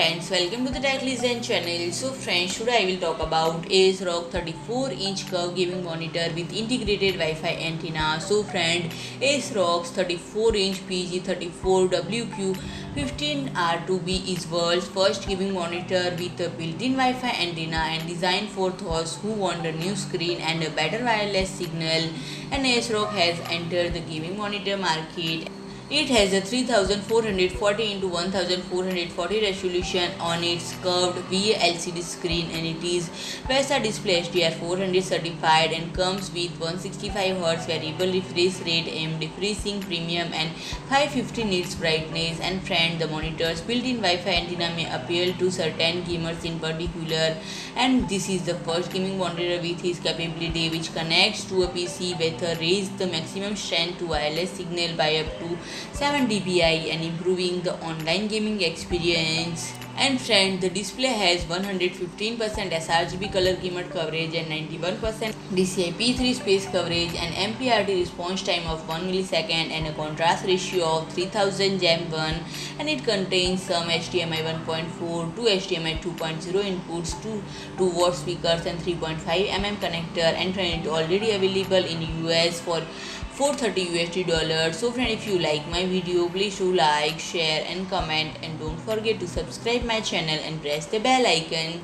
friends, welcome to the Tech Listen channel. So friends, today I will talk about Asrock 34-inch curved gaming monitor with integrated Wi-Fi antenna. So friend, Asrock's 34-inch PG34WQ15R2B is world's first gaming monitor with a built-in Wi-Fi antenna and designed for those who want a new screen and a better wireless signal. And Asrock has entered the gaming monitor market. It has a 3440 x 1440 resolution on its curved VLCD screen, and it is VESA DisplayHDR 400 certified and comes with 165Hz variable refresh rate, AMD FreeSync Premium and 550 nits brightness. And friend, the monitor's built-in Wi-Fi antenna may appeal to certain gamers in particular, and this is the first gaming monitor with this capability, which connects to a PC with a raise the maximum strength to wireless signal by up to 7 dpi and improving the online gaming experience. And friend, the display has 115% sRGB color gamut coverage and 91% DCI-P3 space coverage and MPRT response time of 1 millisecond and a contrast ratio of 3000 Gem1, and it contains some HDMI 1.4 to HDMI 2.0 inputs, 2 watt speakers and 3.5 mm connector, and friend, it already available in US for $430. So friend, if you like my video, please do like, share and comment, and don't forget to subscribe my channel and press the bell icon.